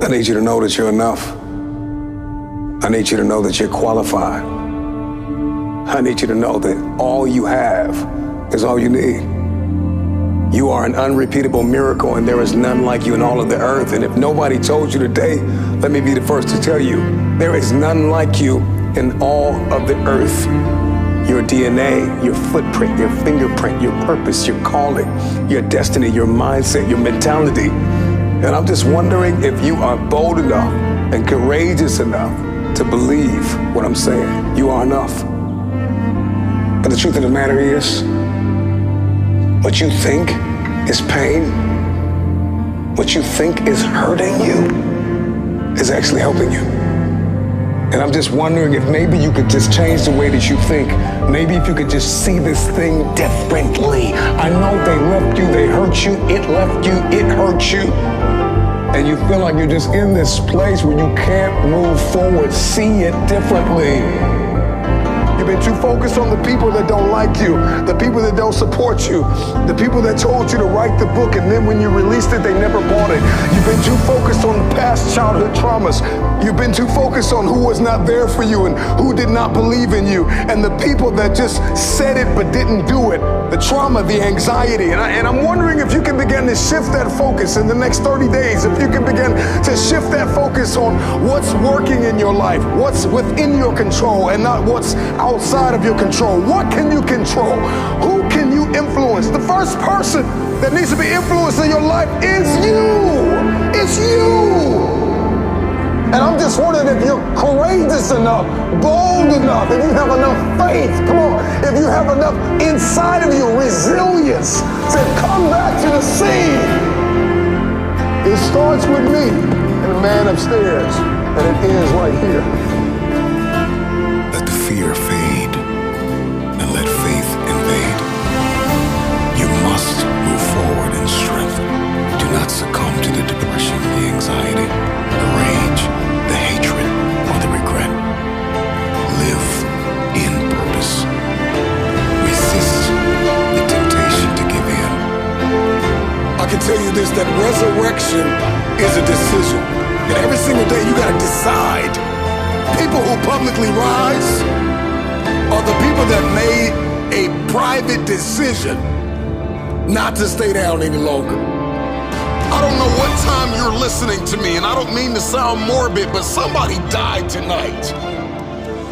I need you to know that you're enough. I need you to know that you're qualified. I need you to know that all you have is all you need. You are an unrepeatable miracle, and there is none like you in all of the earth. And if nobody told you today, let me be the first to tell you, there is none like you in all of the earth. Your DNA, your footprint, your fingerprint, your purpose, your calling, your destiny, your mindset, your mentality. And I'm just wondering if you are bold enough and courageous enough to believe what I'm saying. You are enough. But the truth of the matter is, what you think is pain, what you think is hurting you, is actually helping you. And I'm just wondering if maybe you could just change the way that you think. Maybe if you could just see this thing differently. I know they left you, they hurt you, it left you, it hurt you. And you feel like you're just in this place where you can't move forward. See it differently. You've been too focused on the people that don't like you, the people that don't support you, the people that told you to write the book, and then when you released it, they never bought it. You've been too focused on past childhood traumas. You've been too focused on who was not there for you and who did not believe in you, and the people that just said it but didn't do it, the trauma, the anxiety. And I'm wondering if you can begin to shift that focus in the next 30 days, if you can begin to shift that focus on what's working in your life, what's within your control and not what's outside of your control. What can you control? Who can you influence? The first person that needs to be influenced in your life is you. It's you. And I'm just wondering if you're courageous enough, bold enough, if you have enough faith, come on, if you have enough inside of you, resilience to come back to the scene. It starts with me and the man upstairs, and it ends right here. Let the fear fade and let faith invade. You must move forward in strength. Do not succumb to the depression, the anxiety, the rage, the hatred, or the regret. Live in purpose. Resist the temptation to give in. I can tell you this, that resurrection is a decision. And every single day you gotta decide. People who publicly rise are the people that made a private decision not to stay down any longer. I don't know what time you're listening to me, and I don't mean to sound morbid, but somebody died tonight.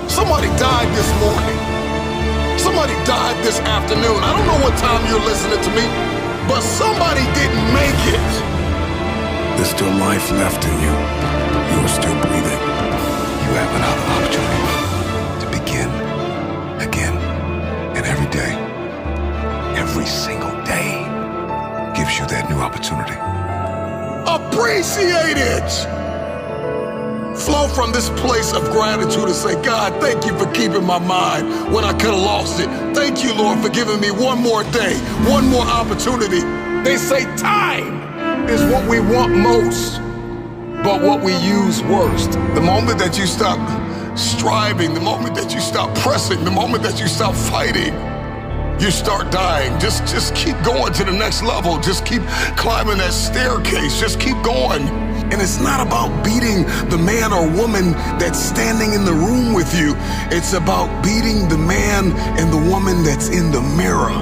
Somebody died this morning. Somebody died this afternoon. I don't know what time you're listening to me, but somebody didn't make it. There's still life left in you. You are still breathing. You have another opportunity to begin again. And every day, every single day gives you that new opportunity. Appreciate it. Flow from this place of gratitude and say, God, thank you for keeping my mind when I could have lost it. Thank you, Lord, for giving me one more day, one more opportunity. They say time is what we want most, but what we use worst. The moment that you stop striving, the moment that you stop pressing, the moment that you stop fighting, you start dying. Just keep going to the next level. Just keep climbing that staircase. Just keep going. And it's not about beating the man or woman that's standing in the room with you. It's about beating the man and the woman that's in the mirror.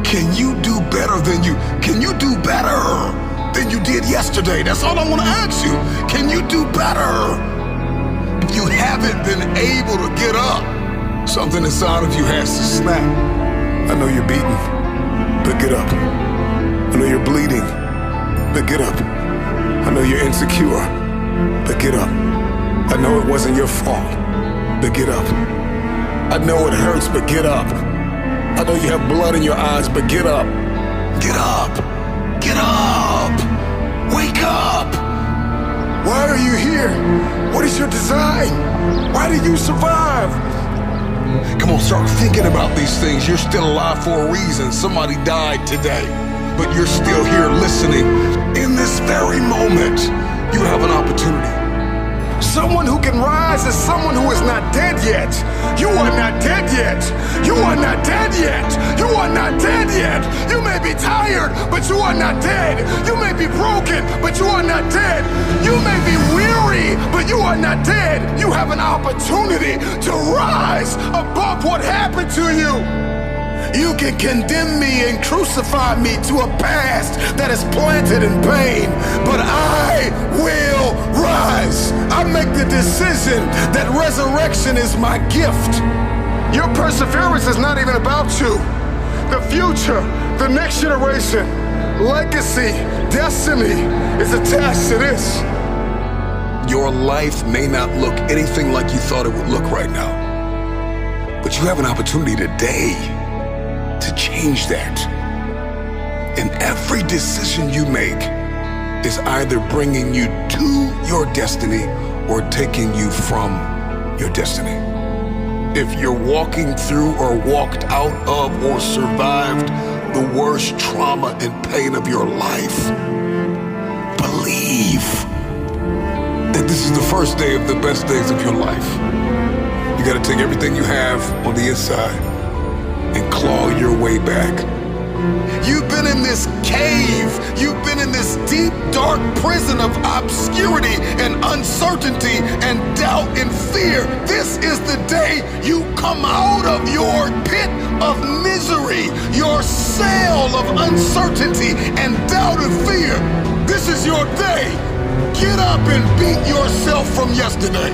Can you do better than you? Can you do better than you did yesterday? That's all I want to ask you. Can you do better? If you haven't been able to get up, something inside of you has to snap. I know you're beaten, but get up. I know you're bleeding, but get up. I know you're insecure, but get up. I know it wasn't your fault, but get up. I know it hurts, but get up. I know you have blood in your eyes, but get up. Get up. Get up. Wake up. Why are you here? What is your design? Why did you survive? Come on, start thinking about these things. You're still alive for a reason. Somebody died today, but you're still here listening. In this very moment, you have an opportunity. Someone who can rise is someone who is not dead yet. You are not dead yet. You are not dead yet. You are not dead yet. You may be tired, but you are not dead. You may be broken, but you are not dead. You may be weary, but you are not dead. You have an opportunity to rise above what happened to you. You can condemn me and crucify me to a past that is planted in pain, but I will rise. I make the decision that resurrection is my gift. Your perseverance is not even about you. The future, the next generation, legacy, destiny is attached to this. Your life may not look anything like you thought it would look right now, but you have an opportunity today to change that. And every decision you make is either bringing you to your destiny or taking you from your destiny. If you're walking through or walked out of or survived the worst trauma and pain of your life, believe that this is the first day of the best days of your life. You gotta take everything you have on the inside and claw your way back. You've been in this cave. You've been in this deep, dark prison of obscurity and uncertainty and doubt and fear. This is the day you come out of your pit of misery, your cell of uncertainty and doubt and fear. This is your day. Get up and beat yourself from yesterday.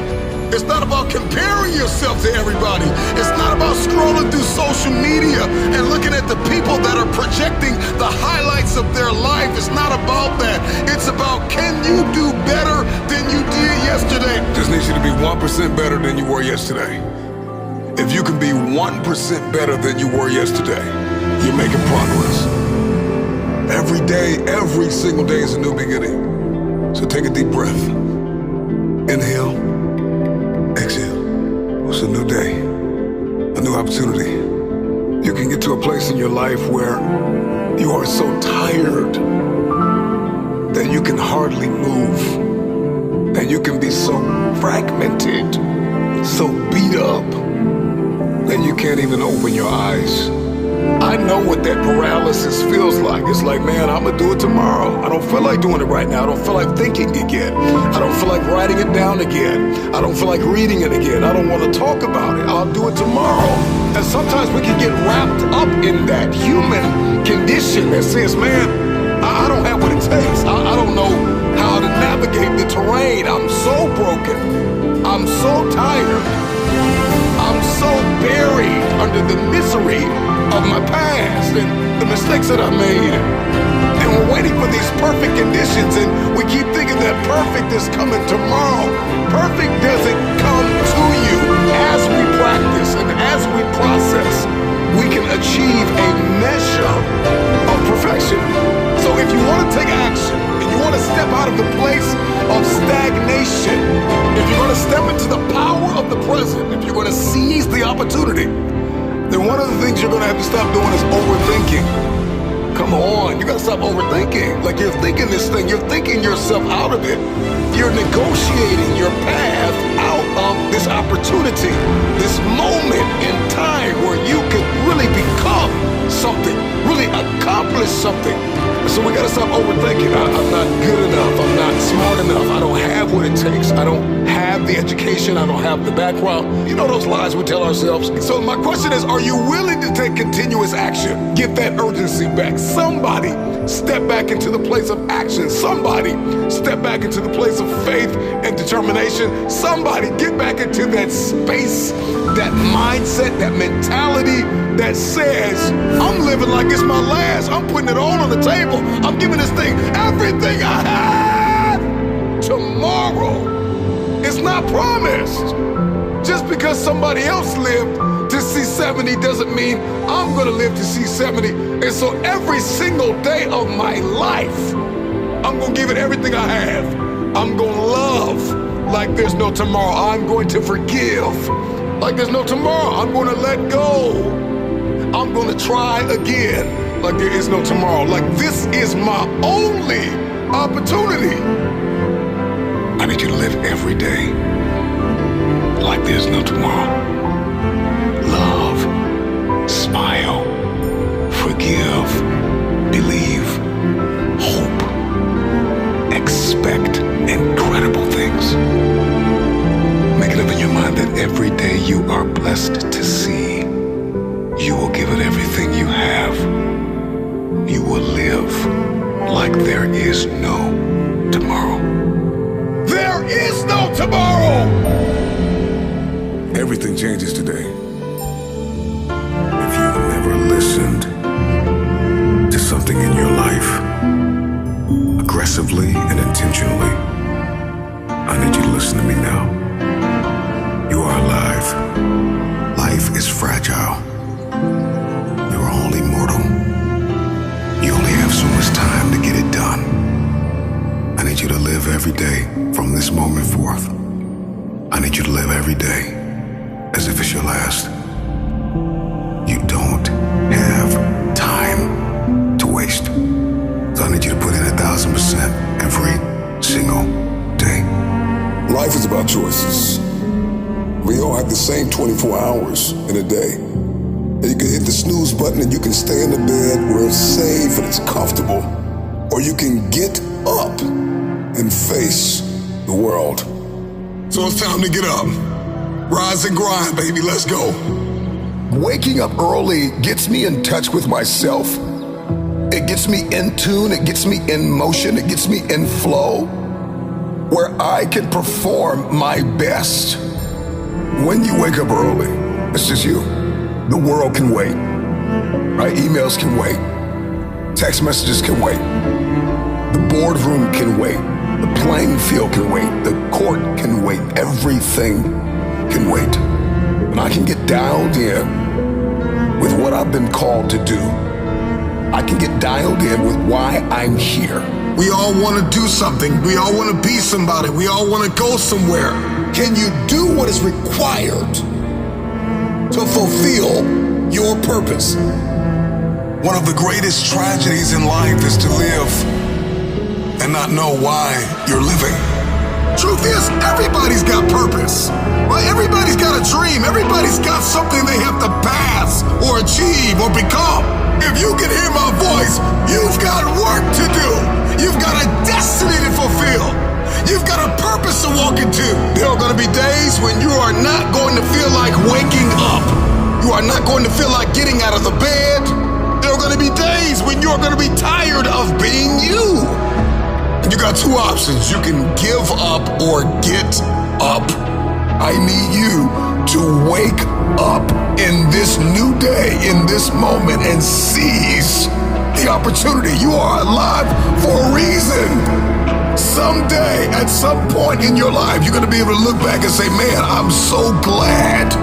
It's not about comparing yourself to everybody. It's not about scrolling through social media and looking at the people that are projecting the highlights of their life. It's not about that. It's about, can you do better than you did yesterday? Just need you to be 1% better than you were yesterday. If you can be 1% better than you were yesterday, you're making progress. Every day, every single day is a new beginning. So take a deep breath. Inhale. Exhale. It's a new day, a new opportunity. You can get to a place in your life where you are so tired that you can hardly move, and you can be so fragmented, so beat up, that you can't even open your eyes. I know what that paralysis feels like. It's like, man, I'm gonna do it tomorrow. I don't feel like doing it right now. I don't feel like thinking again. I don't feel like writing it down again. I don't feel like reading it again. I don't want to talk about it. I'll do it tomorrow. And sometimes we can get wrapped up in that human condition that says, man, I don't have what it takes. I don't know how to navigate the terrain. I'm so broken. I'm so tired. I'm so buried under the misery of my past and the mistakes that I made. And we're waiting for these perfect conditions, and we keep thinking that perfect is coming tomorrow. Perfect doesn't come to you. As we practice and as we process, we can achieve a measure of perfection. So if you want to take action and you want to step out of the place of stagnation, if you're going to step into the power of the present, if you're going to seize the opportunity, then one of the things you're gonna have to stop doing is overthinking. Come on, you gotta stop overthinking. Like, you're thinking this thing, you're thinking yourself out of it. You're negotiating your path out of this opportunity, this moment in time where you could really become something, really accomplish something. So we gotta stop overthinking. I'm not good enough, I'm not smart enough, I don't have what it takes, I don't have the education, I don't have the background. You know those lies we tell ourselves? So my question is, are you willing to take continuous action? Get that urgency back. Somebody step back into the place of action. Somebody step back into the place of faith and determination. Somebody get back into that space, that mindset, that mentality that says, I'm living like it's my last. I'm putting it all on the table. I'm giving this thing everything I have. Tomorrow is not promised. Just because somebody else lived to see 70 doesn't mean I'm gonna live to see 70. And so every single day of my life, I'm gonna give it everything I have. I'm gonna love like there's no tomorrow. I'm going to forgive like there's no tomorrow. I'm gonna let go. I'm gonna try again like there is no tomorrow. Like this is my only opportunity. I need you to live every day like there's no tomorrow. Love, smile, forgive, believe, hope, expect incredible things. Make it up in your mind that every day you are blessed to see, you will give it everything you have. You will live like there is no tomorrow. There is no tomorrow! Everything changes today. If you've never listened to something in your life, aggressively and intentionally, I need you to listen to me now. You are alive. Life is fragile. You are only mortal. You only have so much time to get it done. I need you to live every day from this moment forth. I need you to live every day as if it's your last. You don't have time to waste. So I need you to put in 1,000% every single day. Life is about choices. We all have the same 24 hours in a day. You can hit the snooze button and you can stay in the bed where it's safe and it's comfortable. Or you can get up and face the world. So it's time to get up. Rise and grind, baby, let's go. Waking up early gets me in touch with myself. It gets me in tune, it gets me in motion, it gets me in flow, where I can perform my best. When you wake up early, it's just you. The world can wait, right? Emails can wait. Text messages can wait. The boardroom can wait. The playing field can wait. The court can wait. Everything can wait. And I can get dialed in with what I've been called to do. I can get dialed in with why I'm here. We all want to do something. We all want to be somebody. We all want to go somewhere. Can you do what is required to fulfill your purpose? One of the greatest tragedies in life is to live and not know why you're living. Truth is, everybody's got purpose, right? Everybody's got a dream. Everybody's got something they have to pass or achieve or become. If you can hear my voice, you've got work to do. You've got a destiny to fulfill. You've got a purpose to walk into. There are going to be days when you are not going to feel like waking up. You are not going to feel like getting out of the bed. There are going to be days when you are going to be tired of being you. You got two options. You can give up or get up. I need you to wake up in this new day, in this moment, and seize the opportunity. You are alive for a reason. Someday, at some point in your life, you're going to be able to look back and say, man, I'm so glad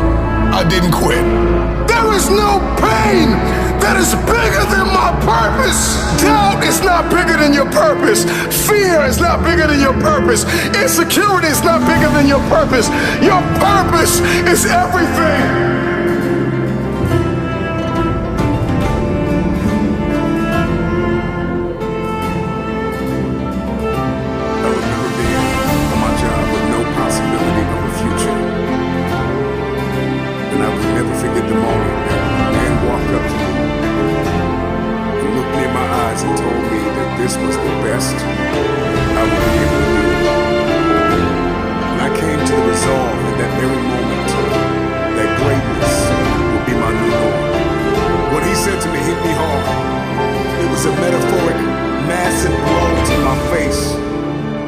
I didn't quit. There is no pain that is bigger than my purpose. Doubt is not bigger than your purpose. Fear is not bigger than your purpose. Insecurity is not bigger than your purpose. Your purpose is everything. This was the best I would be able to do. And I came to the resolve in that very moment that greatness would be my new norm. What he said to me hit me hard. It was a metaphoric, massive blow to my face.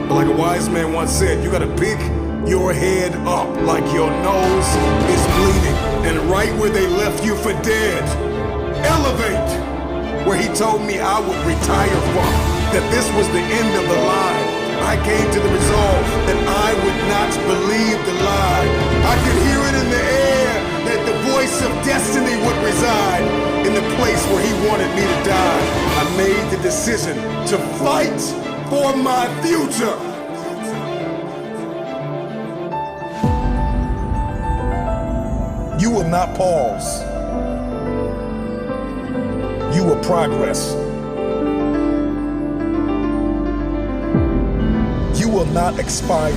But like a wise man once said, you gotta pick your head up like your nose is bleeding. And right where they left you for dead, elevate. Where he told me I would retire from, that this was the end of the line. I came to the resolve that I would not believe the lie. I could hear it in the air, that the voice of destiny would reside in the place where he wanted me to die. I made the decision to fight for my future. You will not pause. You will progress. You will will not expire.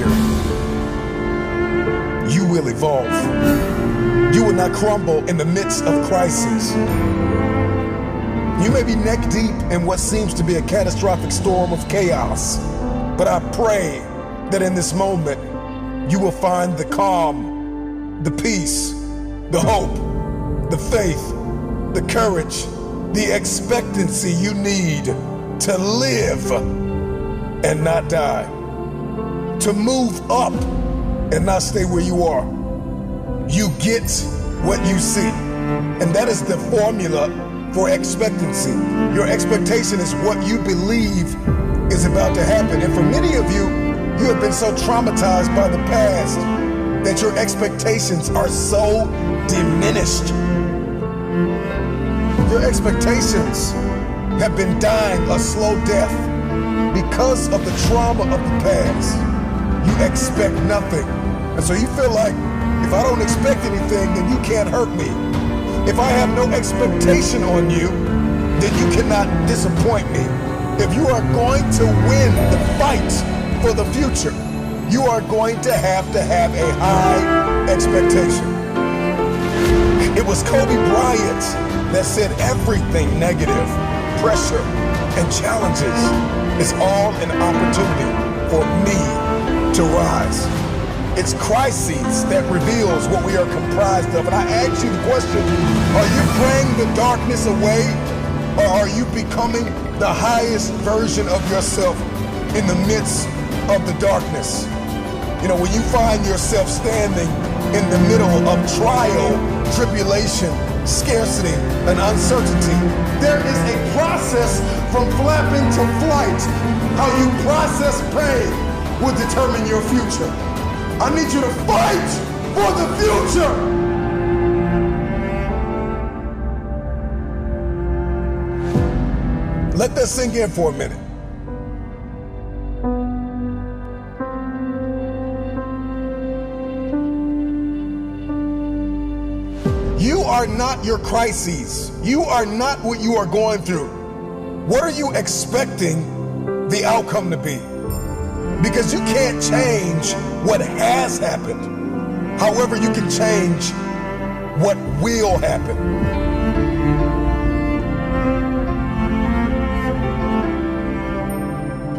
You will evolve. You will not crumble in the midst of crisis. You may be neck deep in what seems to be a catastrophic storm of chaos, but I pray that in this moment, you will find the calm, the peace, the hope, the faith, the courage, the expectancy you need to live and not die, to move up and not stay where you are. You get what you see, and that is the formula for expectancy. Your expectation is what you believe is about to happen. And for many of you, you have been so traumatized by the past that your expectations are so diminished. Your expectations have been dying a slow death because of the trauma of the past. You expect nothing. And so you feel like, if I don't expect anything, then you can't hurt me. If I have no expectation on you, then you cannot disappoint me. If you are going to win the fight for the future, you are going to have a high expectation. It was Kobe Bryant that said everything negative, pressure, and challenges is all an opportunity for me to rise. It's crises that reveals what we are comprised of. And I ask you the question, are you praying the darkness away, or are you becoming the highest version of yourself in the midst of the darkness? You know, when you find yourself standing in the middle of trial, tribulation, scarcity, and uncertainty, there is a process from flapping to flight. How you process pain will determine your future. I need you to fight for the future. Let that sink in for a minute. You are not your crises. You are not what you are going through. What are you expecting the outcome to be? Because you can't change what has happened. However, you can change what will happen.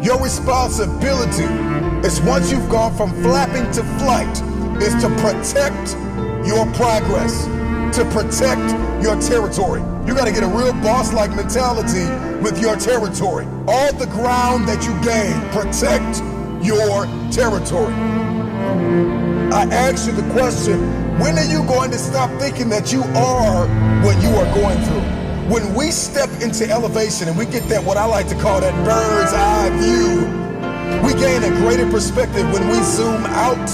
Your responsibility is, once you've gone from flapping to flight, is to protect your progress, to protect your territory. You gotta get a real boss-like mentality with your territory. All the ground that you gain, protect your territory. I ask you the question, when are you going to stop thinking that you are what you are going through? When we step into elevation and we get that, what I like to call that bird's eye view, we gain a greater perspective when we zoom out.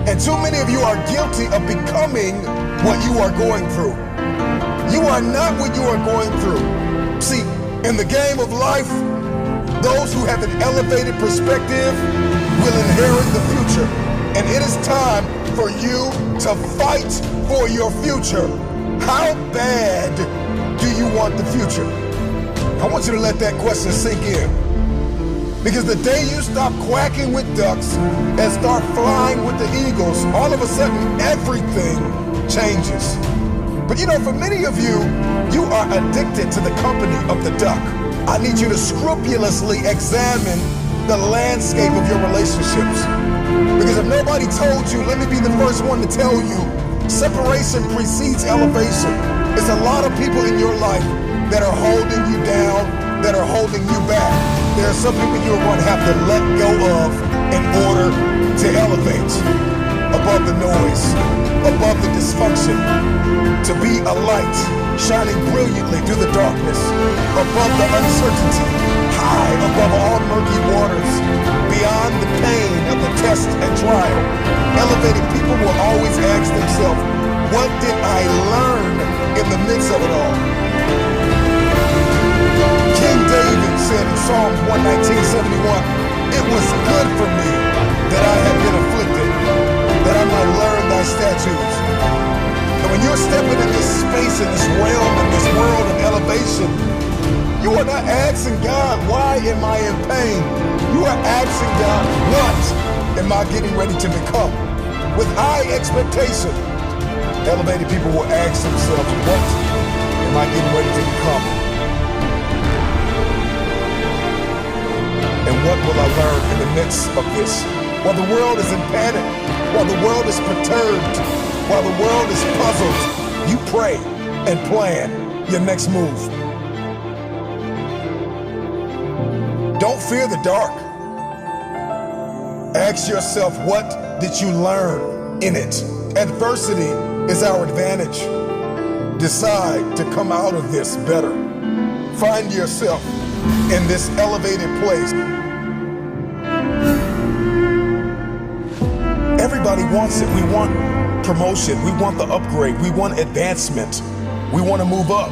And too many of you are guilty of becoming what you are going through. You are not what you are going through. See, in the game of life, those who have an elevated perspective will inherit the future. And it is time for you to fight for your future. How bad do you want the future? I want you to let that question sink in. Because the day you stop quacking with ducks and start flying with the eagles, all of a sudden everything changes. But you know, for many of you, you are addicted to the company of the duck. I need you to scrupulously examine the landscape of your relationships. Because if nobody told you, let me be the first one to tell you, separation precedes elevation. There's a lot of people in your life that are holding you down, that are holding you back. There are some people you're going to have to let go of in order to elevate above the noise, above the dysfunction, to be a light shining brilliantly through the darkness, above the uncertainty, high above all murky waters, beyond the pain of the test and trial. Elevated people will always ask themselves, what did I learn in the midst of it all? King David said in Psalms 119:71, it was good for me that I had been afflicted, that I might learn thy statutes. And when you're stepping in this space, in this realm, in this world of elevation, you are not asking God, why am I in pain? You you are asking God, what am I getting ready to become? With high expectation, elevated people will ask themselves, what am I getting ready to become? And what will I learn in the midst of this? While the world is in panic, while the world is perturbed, while the world is puzzled, you pray and plan your next move. Don't fear the dark. Ask yourself, what did you learn in it? Adversity is our advantage. Decide to come out of this better. Find yourself in this elevated place. Everybody wants it. We want promotion. We want the upgrade. We want advancement. We want to move up.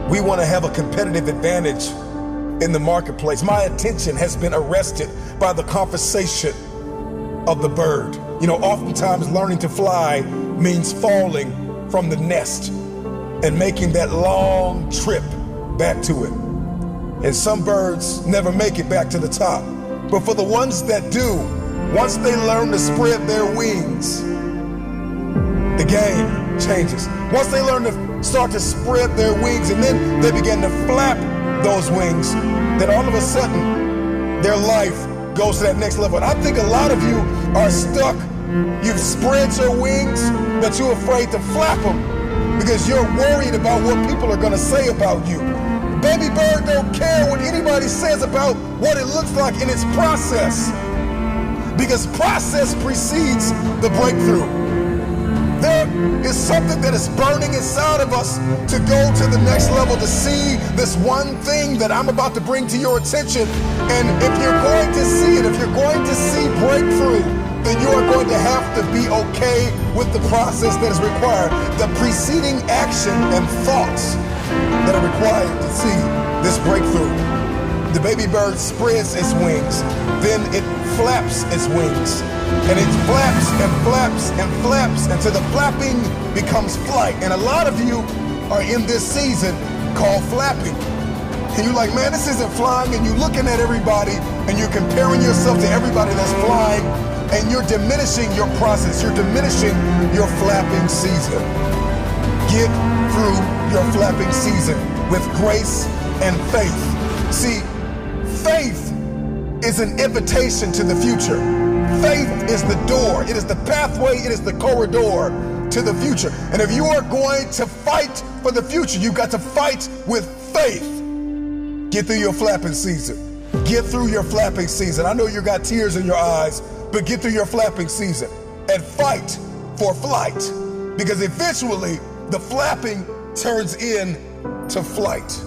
We want to have a competitive advantage in the marketplace. My attention has been arrested by the conversation of the bird. You know, oftentimes learning to fly means falling from the nest and making that long trip back to it. And some birds never make it back to the top. But for the ones that do, once they learn to spread their wings, the game changes. Once they learn to start to spread their wings and then they begin to flap those wings, then all of a sudden their life goes to that next level. And I think a lot of you are stuck. You've spread your wings, but you're afraid to flap them because you're worried about what people are going to say about you. Baby bird don't care what anybody says about what it looks like in its process, because process precedes the breakthrough. There is something that is burning inside of us to go to the next level, to see this one thing that I'm about to bring to your attention. And if you're going to see it, if you're going to see breakthrough, then you are going to have to be okay with the process that is required, the preceding action and thoughts that are required to see this breakthrough. The baby bird spreads its wings, then it flaps its wings, and it flaps and flaps and flaps until the flapping becomes flight. And a lot of you are in this season called flapping. And you're like, man, this isn't flying. And you're looking at everybody and you're comparing yourself to everybody that's flying, and you're diminishing your process. You're diminishing your flapping season. Get through your flapping season with grace and faith. See, faith is an invitation to the future. Faith is the door. It is the pathway. It is the corridor to the future. And if you are going to fight for the future, you've got to fight with faith. Get through your flapping season. Get through your flapping season. I know you got tears in your eyes, but get through your flapping season and fight for flight, because eventually the flapping turns into flight.